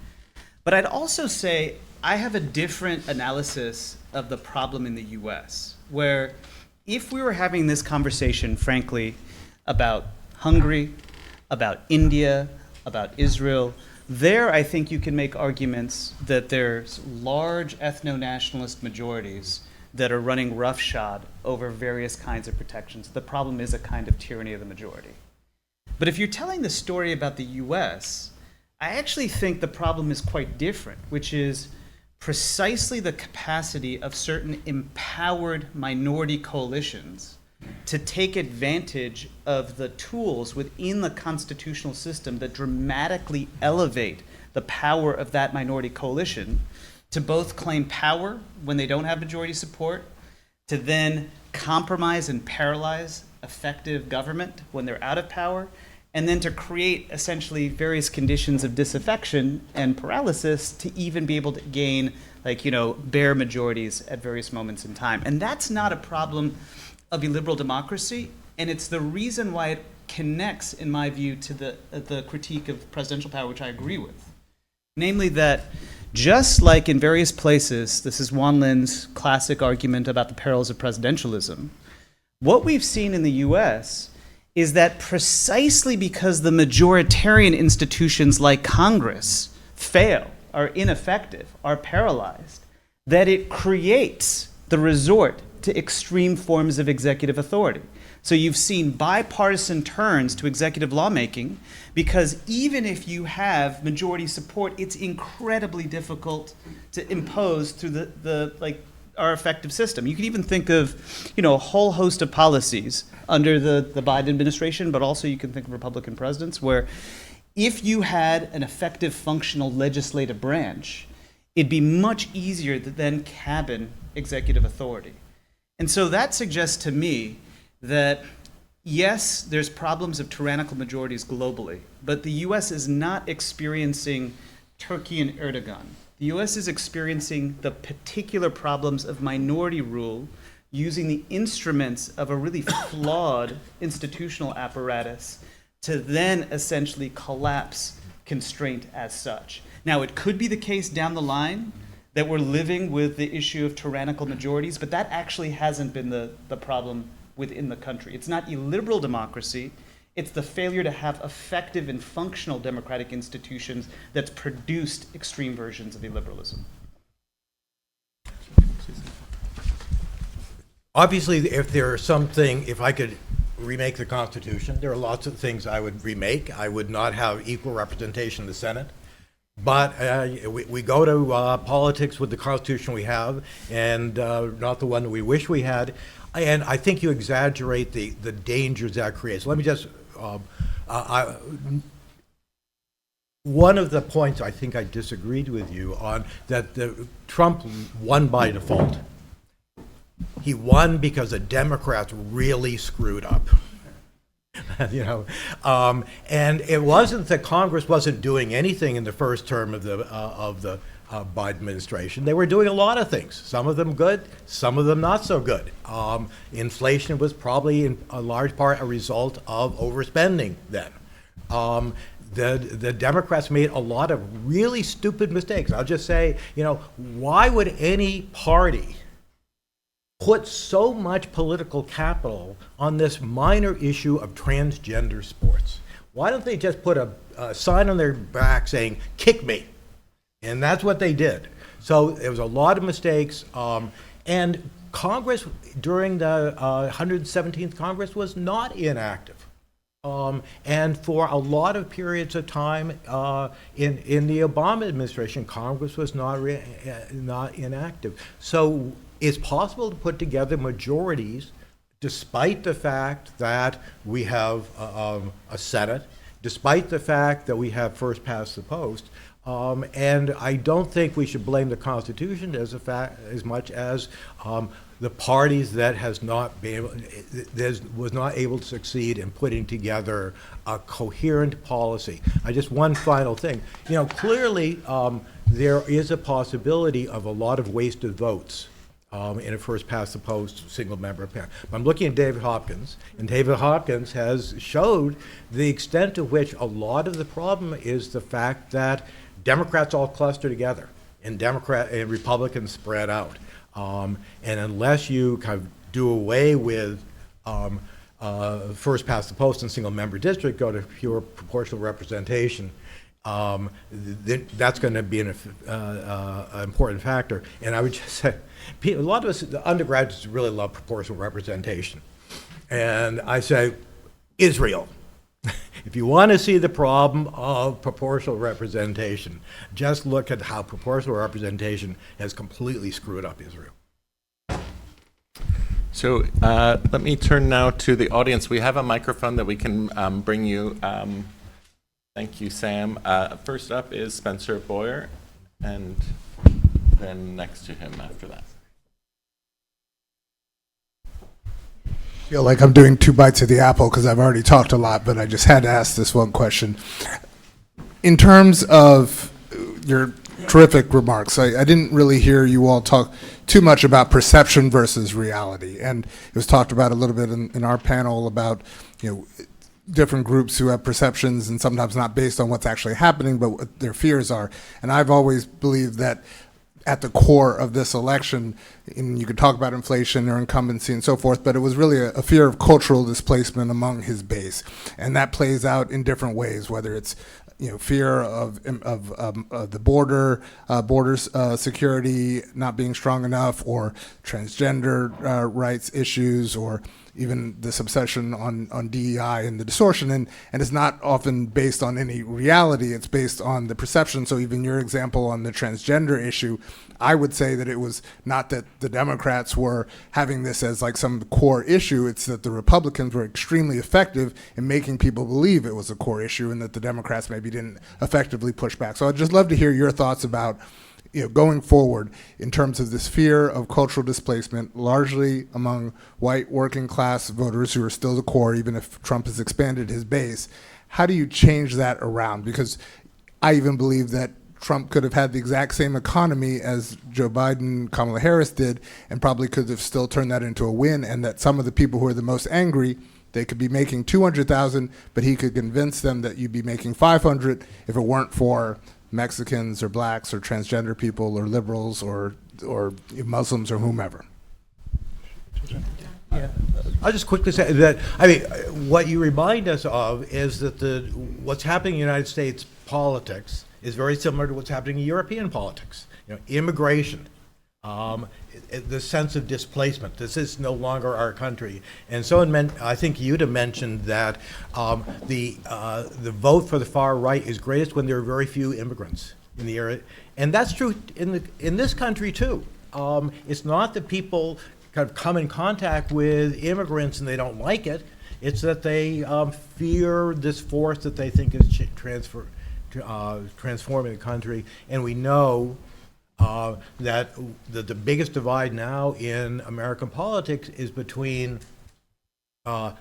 But I'd also say I have a different analysis of the problem in the US, where if we were having this conversation, frankly, about Hungary, about India, about Israel, there I think you can make arguments that there's large ethno-nationalist majorities that are running roughshod over various kinds of protections. The problem is a kind of tyranny of the majority. But if you're telling the story about the US, I actually think the problem is quite different, which is precisely the capacity of certain empowered minority coalitions to take advantage of the tools within the constitutional system that dramatically elevate the power of that minority coalition to both claim power when they don't have majority support, to then compromise and paralyze effective government when they're out of power, and then to create essentially various conditions of disaffection and paralysis to even be able to gain, bare majorities at various moments in time. And that's not a problem of illiberal democracy, and it's the reason why it connects, in my view, to the critique of presidential power, which I agree with. Namely that just like in various places, this is Wan Lin's classic argument about the perils of presidentialism, what we've seen in the US is that precisely because the majoritarian institutions like Congress fail, are ineffective, are paralyzed, that it creates the resort to extreme forms of executive authority. So you've seen bipartisan turns to executive lawmaking because even if you have majority support, it's incredibly difficult to impose through our effective system. You can even think of, a whole host of policies under the Biden administration, but also you can think of Republican presidents where if you had an effective functional legislative branch, it'd be much easier to then cabin executive authority. And so that suggests to me that, yes, there's problems of tyrannical majorities globally, but the US is not experiencing Turkey and Erdogan. The US is experiencing the particular problems of minority rule using the instruments of a really flawed institutional apparatus to then essentially collapse constraint as such. Now, it could be the case down the line that we're living with the issue of tyrannical majorities, but that actually hasn't been the problem within the country. It's not illiberal democracy, it's the failure to have effective and functional democratic institutions that's produced extreme versions of illiberalism. Obviously, if I could remake the Constitution, there are lots of things I would remake. I would not have equal representation in the Senate. But we go to politics with the Constitution we have, and not the one that we wish we had. And I think you exaggerate the dangers that creates. Let me just, one of the points I think I disagreed with you on, that Trump won by default. He won because the Democrats really screwed up. And it wasn't that Congress wasn't doing anything in the first term of the Biden administration. They were doing a lot of things, some of them good, some of them not so good. Inflation was probably in a large part a result of overspending then. The Democrats made a lot of really stupid mistakes. I'll just say, why would any party put so much political capital on this minor issue of transgender sports? Why don't they just put a sign on their back saying, "Kick me"? And that's what they did. So there was a lot of mistakes. And Congress, during the 117th Congress, was not inactive. And for a lot of periods of time in the Obama administration, Congress was not inactive. So it's possible to put together majorities despite the fact that we have a Senate, despite the fact that we have first past the post. And I don't think we should blame the Constitution as much as the parties that has not been was not able to succeed in putting together a coherent policy. One final thing. Clearly there is a possibility of a lot of wasted votes in a first past the post single member panel. I'm looking at David Hopkins, and David Hopkins has showed the extent to which a lot of the problem is the fact that Democrats all cluster together and Republicans spread out. And unless you kind of do away with first past the post and single member district, go to pure proportional representation, that's going to be an important factor. And I would just say, a lot of us, the undergraduates, really love proportional representation. And I say, Israel. If you want to see the problem of proportional representation, just look at how proportional representation has completely screwed up Israel. So let me turn now to the audience. We have a microphone that we can bring you. Thank you, Sam. First up is Spencer Boyer, and then next to him after that. I feel like I'm doing 2 bites of the apple because I've already talked a lot, but I just had to ask this one question. In terms of your terrific remarks, I didn't really hear you all talk too much about perception versus reality. And it was talked about a little bit in our panel about, different groups who have perceptions and sometimes not based on what's actually happening, but what their fears are. And I've always believed that at the core of this election, and you could talk about inflation or incumbency and so forth, but it was really a fear of cultural displacement among his base. And that plays out in different ways, whether it's fear of the borders security not being strong enough, or transgender rights issues, or even this obsession on DEI and the distortion. And it's not often based on any reality, it's based on the perception. So even your example on the transgender issue, I would say that it was not that the Democrats were having this as like some core issue, it's that the Republicans were extremely effective in making people believe it was a core issue and that the Democrats maybe didn't effectively push back. So I'd just love to hear your thoughts about going forward in terms of this fear of cultural displacement, largely among white working class voters who are still the core, even if Trump has expanded his base. How do you change that around? Because I even believe that Trump could have had the exact same economy as Joe Biden, Kamala Harris did, and probably could have still turned that into a win, and that some of the people who are the most angry, they could be making 200,000, but he could convince them that you'd be making 500 if it weren't for Mexicans or blacks or transgender people or liberals or Muslims or whomever. Yeah. I'll just quickly say that, what you remind us of is that what's happening in United States politics is very similar to what's happening in European politics. Immigration, the sense of displacement. This is no longer our country. And so I think you'd have mentioned that the vote for the far right is greatest when there are very few immigrants in the area. And that's true in this country too. It's not that people kind of come in contact with immigrants and they don't like it. It's that they fear this force that they think is transforming the country. And we know that the biggest divide now in American politics is between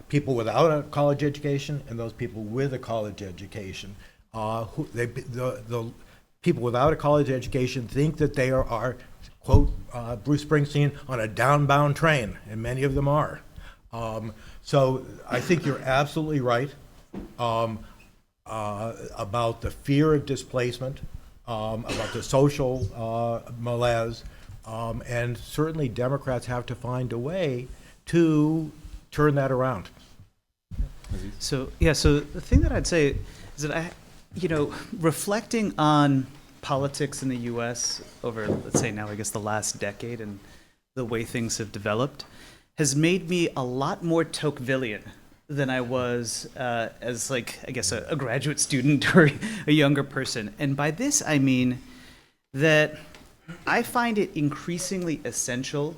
people without a college education and those people with a college education. The people without a college education think that they are quote Bruce Springsteen, on a downbound train, and many of them are. So I think you're absolutely right about the fear of displacement, about the social malaise, and certainly Democrats have to find a way to turn that around. So the thing that I'd say is that reflecting on politics in the U.S. over, let's say now, I guess the last decade and the way things have developed, has made me a lot more Tocquevillian than I was as, like, I guess a graduate student or a younger person. And by this, I mean that I find it increasingly essential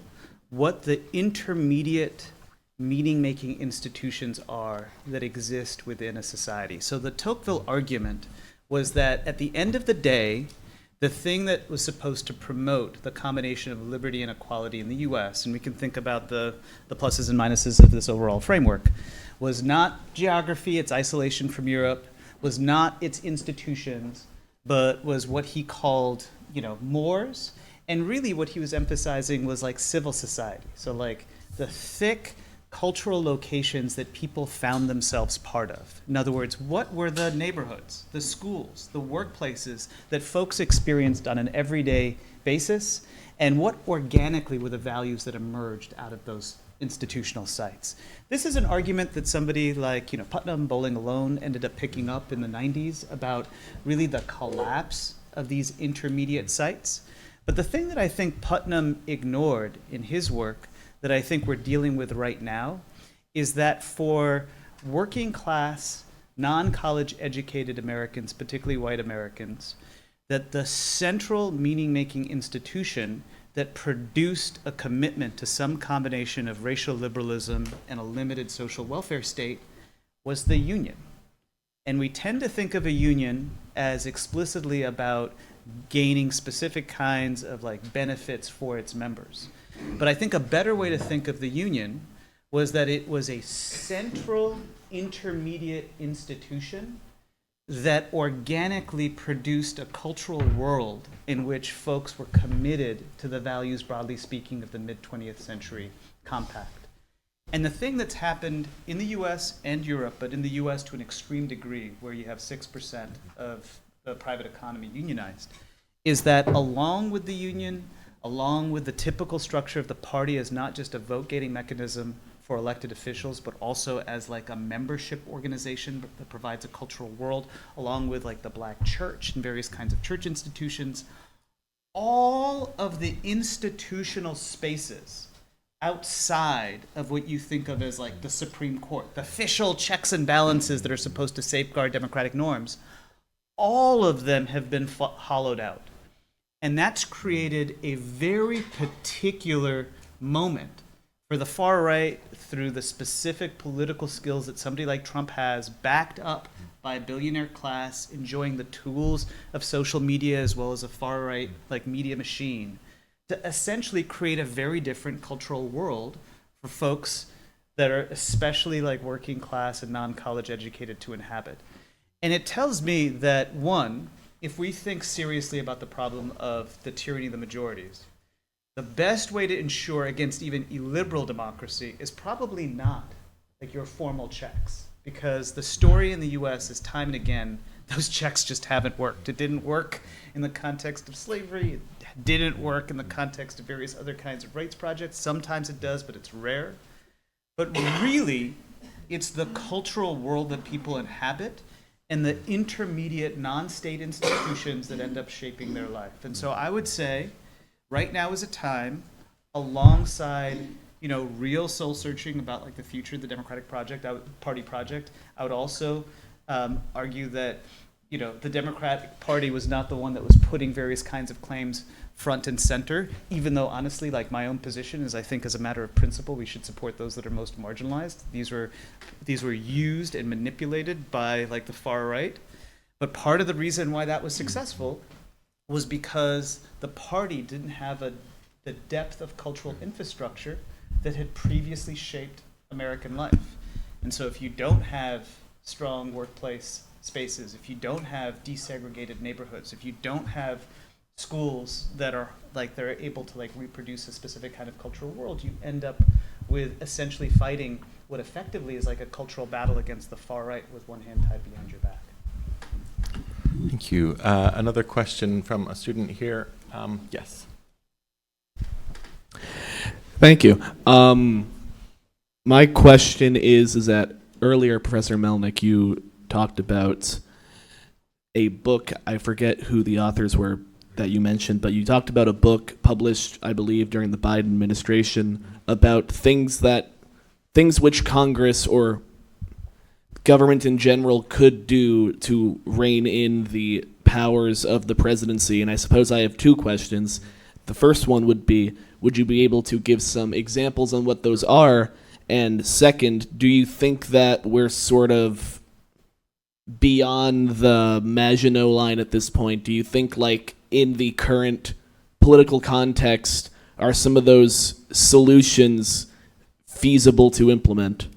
what the intermediate meaning-making institutions are that exist within a society. So the Tocqueville argument was that at the end of the day, the thing that was supposed to promote the combination of liberty and equality in the US, and we can think about the pluses and minuses of this overall framework, was not geography, its isolation from Europe, was not its institutions, but was what he called, mores. And really what he was emphasizing was like civil society. So like the thick cultural locations that people found themselves part of. In other words, what were the neighborhoods, the schools, the workplaces that folks experienced on an everyday basis, and what organically were the values that emerged out of those institutional sites. This is an argument that somebody like Putnam, Bowling Alone ended up picking up in the 90s about really the collapse of these intermediate sites. But the thing that I think Putnam ignored in his work that I think we're dealing with right now is that for working class, non-college educated Americans, particularly white Americans, that the central meaning-making institution that produced a commitment to some combination of racial liberalism and a limited social welfare state was the union. And we tend to think of a union as explicitly about gaining specific kinds of benefits for its members. But I think a better way to think of the union was that it was a central intermediate institution that organically produced a cultural world in which folks were committed to the values, broadly speaking, of the mid-20th century compact. And the thing that's happened in the US and Europe, but in the US to an extreme degree, where you have 6% of the private economy unionized, is that along with the union, along with the typical structure of the party as not just a vote-gating mechanism for elected officials, but also as a membership organization that provides a cultural world, along with the Black church and various kinds of church institutions, all of the institutional spaces outside of what you think of as the Supreme Court, the official checks and balances that are supposed to safeguard democratic norms, all of them have been hollowed out. And that's created a very particular moment for the far right through the specific political skills that somebody like Trump has, backed up by a billionaire class enjoying the tools of social media as well as a far right media machine, to essentially create a very different cultural world for folks that are especially working class and non-college educated to inhabit. And it tells me that, one, if we think seriously about the problem of the tyranny of the majorities, the best way to ensure against even illiberal democracy is probably not your formal checks. Because the story in the US is time and again, those checks just haven't worked. It didn't work in the context of slavery. It didn't work in the context of various other kinds of rights projects. Sometimes it does, but it's rare. But really, it's the cultural world that people inhabit and the intermediate non-state institutions that end up shaping their life. And so I would say right now is a time alongside real soul searching about the future of the Democratic Party project. I would also argue that the Democratic Party was not the one that was putting various kinds of claims front and center, even though honestly, my own position is I think as a matter of principle, we should support those that are most marginalized. These were used and manipulated by the far right. But part of the reason why that was successful was because the party didn't have the depth of cultural infrastructure that had previously shaped American life. And so if you don't have strong workplace spaces, if you don't have desegregated neighborhoods, if you don't have schools that are they're able to reproduce a specific kind of cultural world, you end up with essentially fighting what effectively is a cultural battle against the far right with one hand tied behind your back. Thank you. Another question from a student here. Yes. Thank you. My question is that earlier, Professor Melnick, you talked about a book. I forget who the authors were that you mentioned, but you talked about a book published, I believe, during the Biden administration about things which Congress or government in general could do to rein in the powers of the presidency. And I suppose I have two questions. The first one would be, would you be able to give some examples on what those are? And second, do you think that we're sort of beyond the Maginot line at this point? Do you think, like, in the current political context, are some of those solutions feasible to implement?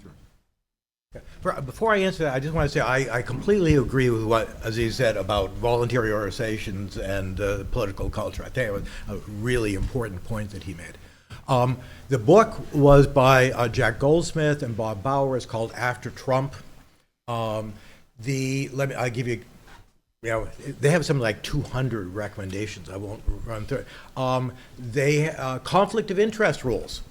Before I answer that, I just want to say I completely agree with what Aziz said about voluntary organizations and political culture. I think it was a really important point that he made. The book was by Jack Goldsmith and Bob Bauer. It's called After Trump. I'll give you, they have something like 200 recommendations. I won't run through it. Conflict of interest rules,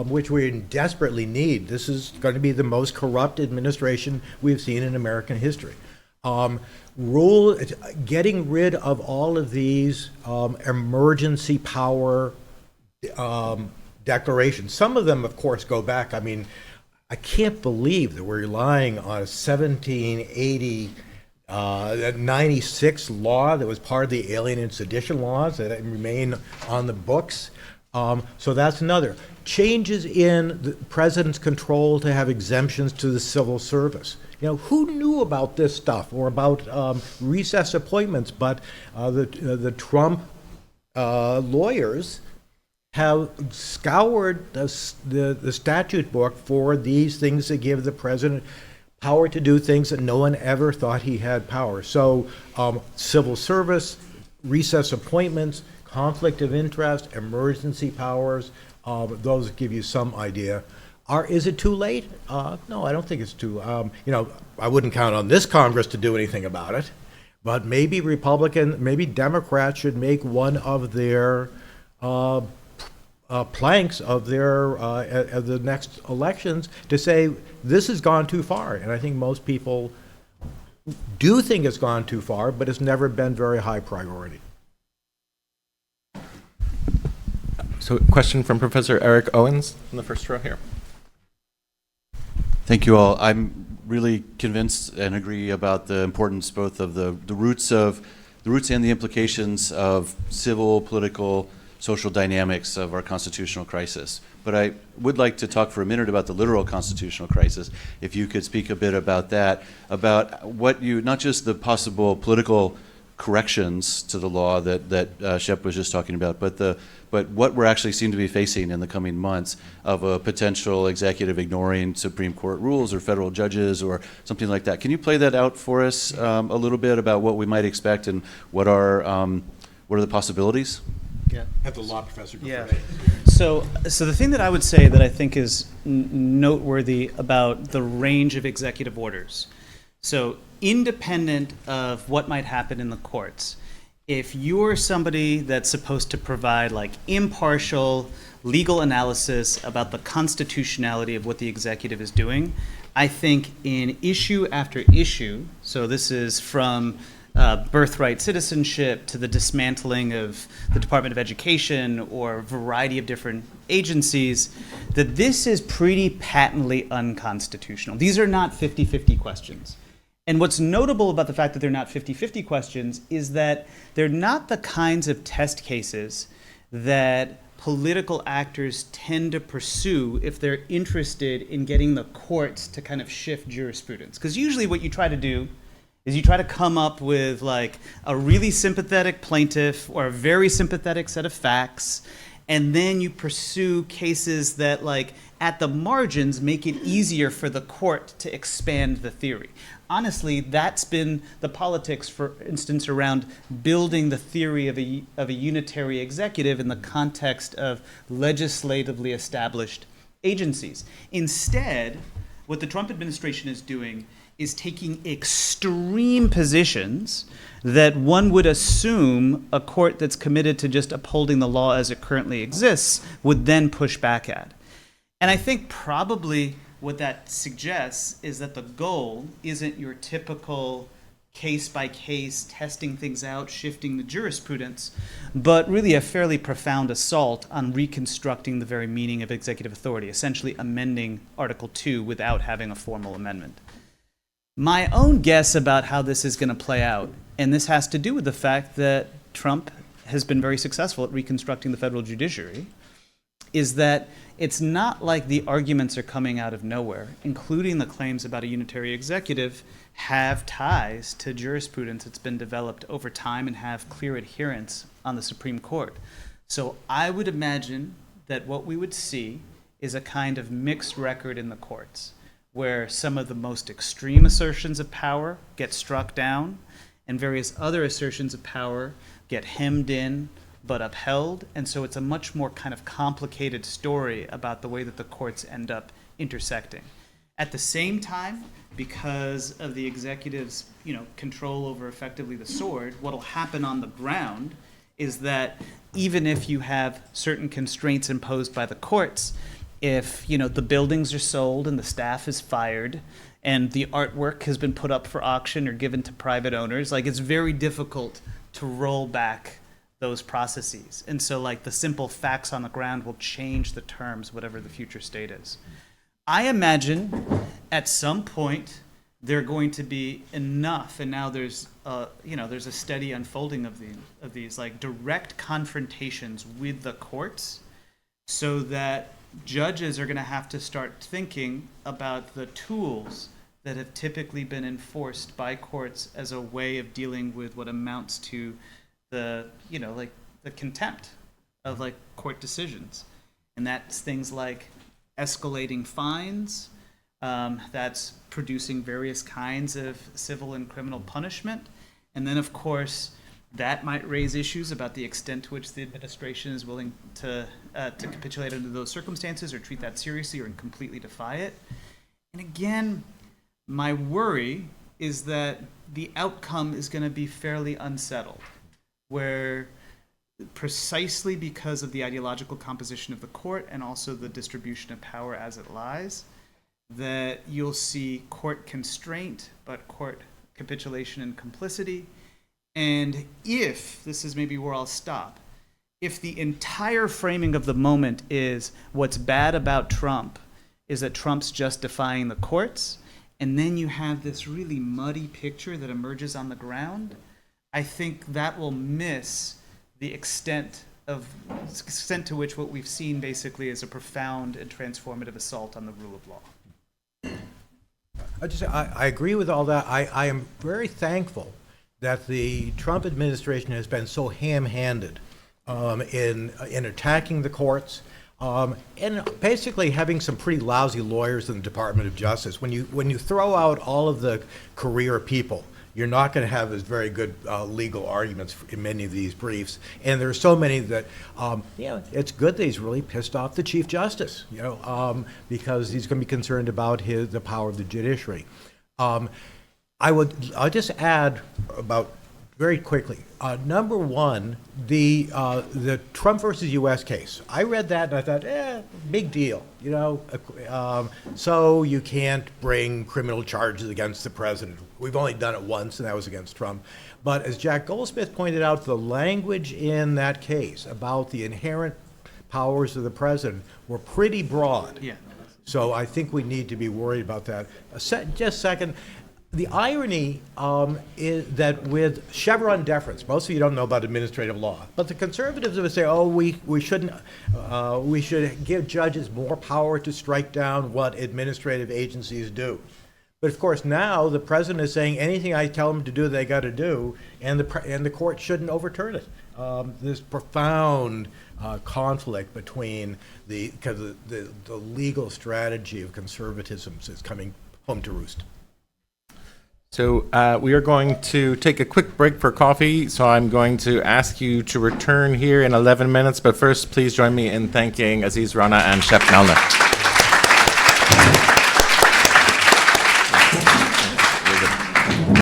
which we desperately need. This is going to be the most corrupt administration we've seen in American history. Getting rid of all of these emergency power declarations. Some of them, of course, go back. I mean, I can't believe that we're relying on a 1780 96 law that was part of the Alien and Sedition laws that remain on the books. So that's another. Changes in the president's control to have exemptions to the civil service. Who knew about this stuff or about recess appointments? But the Trump lawyers have scoured the statute book for these things that give the president power to do things that no one ever thought he had power. So civil service, recess appointments, conflict of interest, emergency powers, those give you some idea. Is it too late? No, I don't think it's too. I wouldn't count on this Congress to do anything about it, but maybe maybe Democrats should make one of their planks of the next elections to say this has gone too far. And I think most people do think it's gone too far, but it's never been very high priority. So, question from Professor Eric Owens in the first row here. Thank you all. I'm really convinced and agree about the importance both of the roots and the implications of civil, political, social dynamics of our constitutional crisis. But I would like to talk for a minute about the literal constitutional crisis. If you could speak a bit about that, about what not just the possible political corrections to the law that Shep was just talking about, but what we're actually seem to be facing in the coming months of a potential executive ignoring Supreme Court rules or federal judges or something like that. Can you play that out for us a little bit about what we might expect and what are the possibilities? Yeah. Have the law professor go Yeah. first. So the thing that I would say that I think is noteworthy about the range of executive orders. So independent of what might happen in the courts, if you're somebody that's supposed to provide like impartial legal analysis about the constitutionality of what the executive is doing, I think in issue after issue, so this is from birthright citizenship to the dismantling of the Department of Education or a variety of different agencies, that this is pretty patently unconstitutional. These are not 50-50 questions. And what's notable about the fact that they're not 50-50 questions is that they're not the kinds of test cases that political actors tend to pursue if they're interested in getting the courts to kind of shift jurisprudence. Because usually what you try to do is you try to come up with like a really sympathetic plaintiff or a very sympathetic set of facts, and then you pursue cases that like at the margins make it easier for the court to expand the theory. Honestly, that's been the politics, for instance, around building the theory of a unitary executive in the context of legislatively established agencies. Instead, what the Trump administration is doing is taking extreme positions that one would assume a court that's committed to just upholding the law as it currently exists would then push back at. And I think probably what that suggests is that the goal isn't your typical case-by-case, testing things out, shifting the jurisprudence, but really a fairly profound assault on reconstructing the very meaning of executive authority, essentially amending Article 2 without having a formal amendment. My own guess about how this is going to play out, and this has to do with the fact that Trump has been very successful at reconstructing the federal judiciary is that it's not like the arguments are coming out of nowhere, including the claims about a unitary executive have ties to jurisprudence that's been developed over time and have clear adherence on the Supreme Court. So I would imagine that what we would see is a kind of mixed record in the courts, where some of the most extreme assertions of power get struck down, and various other assertions of power get hemmed in but upheld. And so it's a much more kind of complicated story about the way that the courts end up intersecting. At the same time, because of the executive's, control over effectively the sword, what'll happen on the ground is that even if you have certain constraints imposed by the courts, if the buildings are sold and the staff is fired and the artwork has been put up for auction or given to private owners, it's very difficult to roll back those processes. And so the simple facts on the ground will change the terms, whatever the future state is. I imagine at some point they're going to be enough, and now there's a steady unfolding of these direct confrontations with the courts, so that judges are going to have to start thinking about the tools that have typically been enforced by courts as a way of dealing with what amounts to the contempt of court decisions. And that's things like escalating fines, that's producing various kinds of civil and criminal punishment. And then, of course, that might raise issues about the extent to which the administration is willing to capitulate under those circumstances or treat that seriously or completely defy it. And again, my worry is that the outcome is going to be fairly unsettled, where precisely because of the ideological composition of the court and also the distribution of power as it lies, that you'll see court constraint, but court capitulation and complicity. And if, this is maybe where I'll stop, if the entire framing of the moment is what's bad about Trump is that Trump's justifying the courts, and then you have this really muddy picture that emerges on the ground, I think that will miss the extent to which what we've seen basically is a profound and transformative assault on the rule of law. I agree with all that. I am very thankful that the Trump administration has been so ham-handed in attacking the courts, and basically having some pretty lousy lawyers in the Department of Justice. When you throw out all of the career people, you're not going to have as very good legal arguments in many of these briefs. And there are so many that, it's good that he's really pissed off the Chief Justice, because he's going to be concerned about the power of the judiciary. I'll just add about very quickly. Number one, the Trump versus U.S. case. I read that and I thought, big deal, so you can't bring criminal charges against the president. We've only done it once, and that was against Trump. But as Jack Goldsmith pointed out, the language in that case about the inherent powers of the president were pretty broad. Yeah. So I think we need to be worried about that. Just second. The irony is that with Chevron deference, most of you don't know about administrative law, but the conservatives would say, we should give judges more power to strike down what administrative agencies do. But of course now the president is saying anything I tell them to do, they got to do, and the court shouldn't overturn it. This profound conflict between because the legal strategy of conservatism is coming home to roost. So we are going to take a quick break for coffee, so I'm going to ask you to return here in 11 minutes, but first please join me in thanking Aziz, Rana, and Shep Melnick.